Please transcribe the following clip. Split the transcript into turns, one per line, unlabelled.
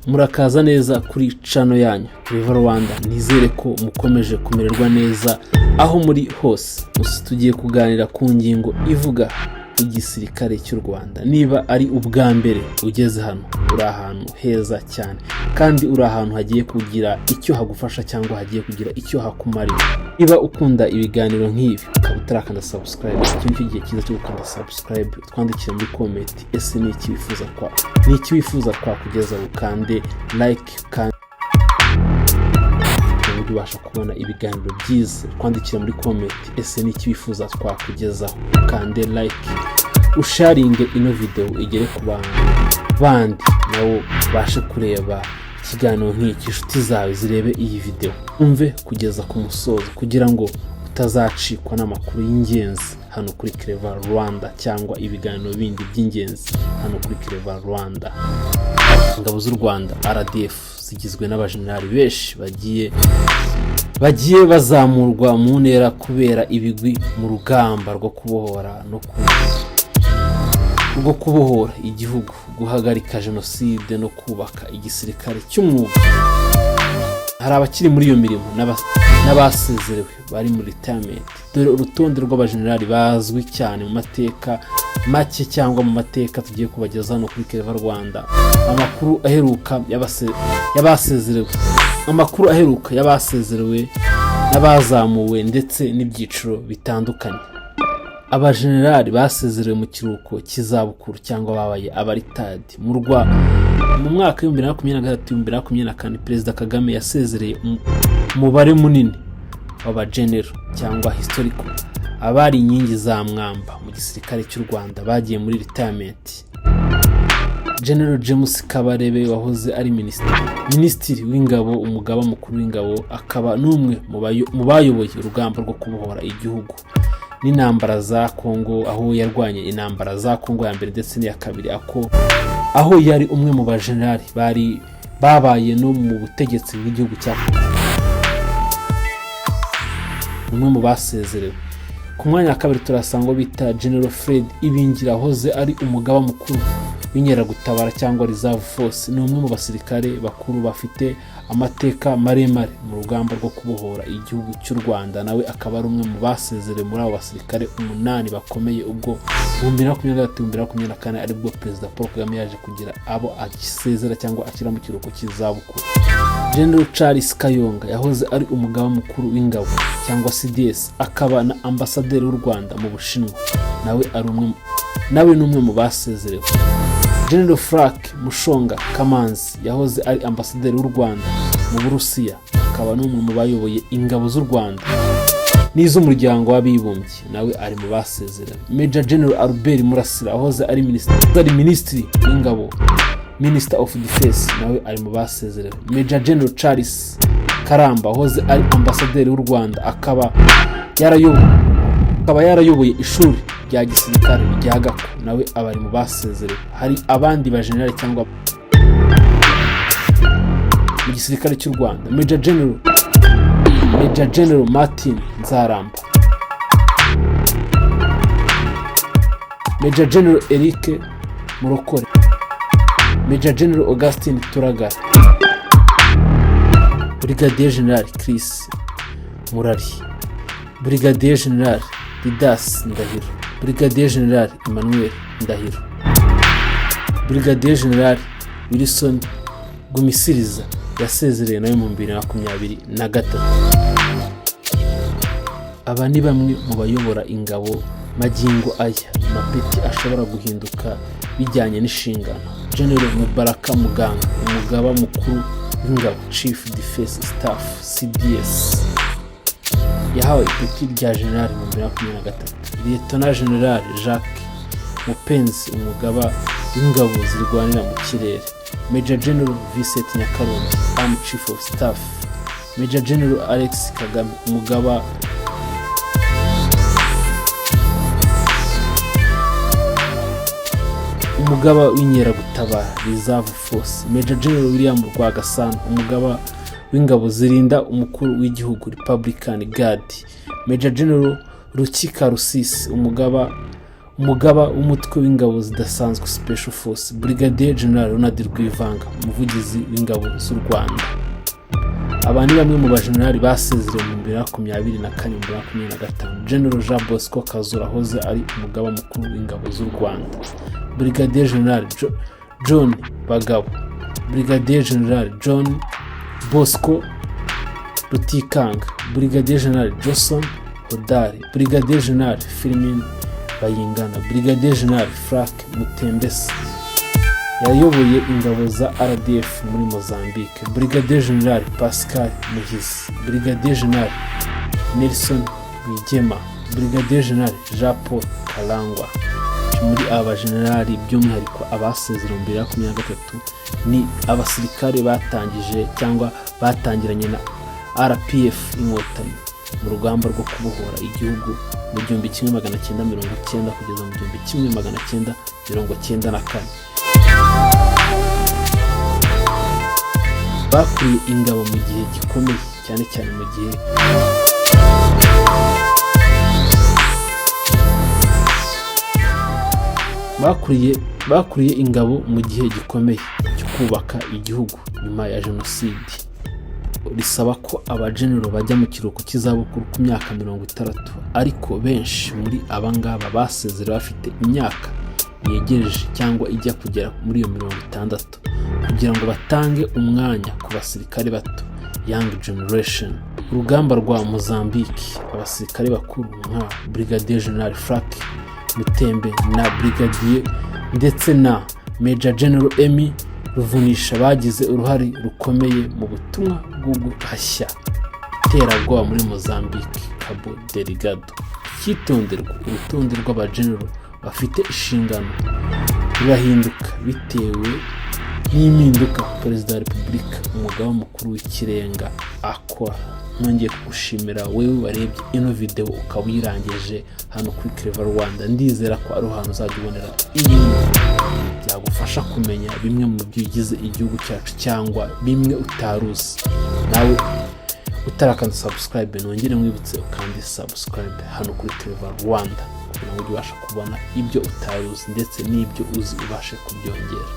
murakaza neza kuri channel yanyu Clever Rwanda. Nizere ko mukomeje kumererwa neza aho muri hose. Tugiye kuganira ku ngingo ivuga igisirikare cy'u Rwanda. Niba ari ubwa mbere ugeze hano, uri ahantu heza cyane kandi uri ahantu hagiye kugira icyo hagufasha cyangwa hagiye kugira icyo hakumarira. Niba ukunda ibiganiro nk'ibi, ukaba utarakanda subscribe, iki gihe cyiza cyo gukanda subscribe, twandikire muri comment ese ni iki wifuza kwa kugeza ukande like kandi ubasha kubona ibiganiro byiza. Twandikire muri comment ese ni iki wifuza kwa kugezaho, ukande like, usharinge ino video igere ku bandi nabo bashe kureba ikiganiro nk'iki, inshuti zawe zirebe iyi video umve kugeza ku musozo kugira ngo utazacikwa n'amakuru y'ingenzi hano kuri Clever Rwanda cyangwa ibiganiro bindi by'ingenzi hano kuri Clever Rwanda. Ingabo z'u Rwanda RDF zigizwe n'abajenerali benshi bagiye bazamurwa mu ntera kubera ibigwi mu rugamba rwo kubohora igihugu, guhagarika jenoside no kubaka igisirikare cy'umwuga. Hari abakiri muri iyo mirimo n'abasezerewe bari muri retirement. Dore urutonde rw'abajenerali bazwi cyane mu mateka make cyangwa mu mateka tugiye kubageza no kuri Clever Rwanda. Amakuru aheruka y'abasezerewe n'abazamuwe ndetse n'ibyiciro bitandukanye. Abajenerali basezerewe mu kiruhuko cy'izabukuru cyangwa babaye abaritadi mu mwaka wa 2023-2024, Perezida Kagame yasezereye umubare munini w'abagenero cyangwa historical, abari inkingi za mwamba mu gisirikare cy'u Rwanda bagiye muri retirement. General James Cyabaye wahoze ari minisitiri w'ingabo, umugaba mukuru w'ingabo, akaba n'umwe mu bayoboye urugamba rwo kubohora igihugu n'intambara za Kongo, aho yarwanye intambara za Kongo ya mbere ndetse n'iya kabiri, aho yari umwe mu bajenerali babaye no mu butegetsi bw'igihugu cya Kongo, umwe mu basezerewe. Ku mwanya wa kabiri turasanga bita General Fred Ibingira, ahoze ari umugaba mukuru w'inkeragutabara cyangwa reserve force. Ni umwe mu basirikare bakuru bafite amateka maremare mu rugamba rwo kubohora igihugu cy'u Rwanda. Nawe akaba ari umwe mu basezerewe muri abo basirikare 8 bakomeye, ubwo 2023-2024 aribwo Perezida Paul Kagame yaje kugira abo agisezera cyangwa akira mu kiruhuko cy'izabukuru. General Charles Kayonga yahoze ari umugaba mukuru w'ingabo cyangwa CDS, akaba na ambasaderi w'u Rwanda mu Bushinwa. Nawe n'umwe mu basezerewe. General Frank Mushonga Kamanzi yahoze ari ambasaderi w'u Rwanda mu Burusiya, akaba n'umwe mu bayoboye ingabo z'u Rwanda n'iz'umuryango w'abibumbye, nawe ari mu basezerewe. Major General Albert Murasira ahoze ari minisitiri w'ingabo, Minister of Defense, nawe ari mu basezerewe. Major General Charles Karamba ahoze ari ambasaderi w'u Rwanda, akaba yarayoboye ishuri rya gisirikare rya Gako, nawe abari mu basezerewe. Hari abandi bajenerali cyangwa mu gisirikare cy'u Rwanda. Major General Martin Nzaramba, Major General Eric Murokore, Major General Augustin Turagara, Brigadier General Chris Murari, Brigadier General Didas Ndahiro, Brigadier General Emmanuel Ndahiro, Brigadier General Wilson Gumisiriza yasezereye nawe mu 2023. Aba ni bamwe mu bayobora ingabo magingo aya. Amapeti ashobora guhinduka bijyanye n'inshingano. General Mubaraka Muganga, umugaba mukuru w'ingabo, Chief Defense Staff CDS, yahawe ipeti rya General mu 2023. Lieutenant General Jacques Mupenzi, umugaba w'ingabo zirwanira mu kirere. Major General Vincent Nyakarundi, Army Chief of Staff. Major General Alex Kagame, umugaba w'inkeragutabara reserve force. Major General William Rwagasana, umugaba w'ingabo zirinda umukuru w'igihugu Republican Guard. Major General Rukika Rusisi, umugaba umugaba w'umutwe w'ingabo zidasanzwe Special Force Brigadier General Ronald Rwivanga umuvugizi w'ingabo z'u Rwanda. Aba ni bamwe mu bajenerali basezerewe mu 2024-2025. General Jean Bosco Kazura hoze ari umugaba mukuru w'ingabo z'u Rwanda. Brigadier General John Bagabo, Brigadier General John Bosco Rutikanga, Brigadier General Johnson Hodari, Brigadier General Firmin Bayingana, Brigadier General Frank Mutembesa yayoboye ingabo za RDF muri Mozambique. Brigadier General Pascal Muhizi, Brigadier General Nelson Rwigema, Brigadier General Jean Paul Kalangwa. Muri aba generali by'umwihariko abasezerewe mu 2023 ni abasirikare batangije cyangwa batangiranye na RPF inkotanyi mu rugamba rwo kubohora igihugu mu 1990 kugeza mu 1994. Bakuriye ingabo mu gihe gikomeye cyane cyane mu gihe bakuriye ingabo mu gihe gikomeye cyo kubaka igihugu nyuma ya jenoside. Risaba ko abajenero bajya mu kiruhuko cy'izabukuru ku myaka 60, ariko benshi muri abangaba basezera bafite imyaka yegereje cyangwa ijya kugera muri iyo 60 kugira ngo batange umwanya ku basirikare bato young generation. Urugamba rwa Mozambique, abasirikare bakuru nka Brigadier General Frank Mutembe na Brigadier ndetse na Major General Emmy Ruvunisha bagize uruhare rukomeye mu butumwa bwo guhashya iterabwoba muri Mozambique, Cabo Delgado. Cyitonderwa, urutonde rw'abageneral bafite inshingano rurahinduka bitewe n'impinduka Perezida wa Repubulika umugaba mukuru w'ikirenga akora. Nongeye kugushimira wewe warebye ino video ukaba uyirangije hano kuri Clever Rwanda. Ndizera ko ari ahantu uzajya ubonera ibintu byagufasha kumenya bimwe mu bigize igihugu cyacu cyangwa bimwe utaruzi. Nawe utarakanda subscribe nongere mwibutse ukandi subscribe hano kuri Clever Rwanda kugira ngo ubashe kubona ibyo utaruzi ndetse n'ibyo uzi ubashe kubyongera.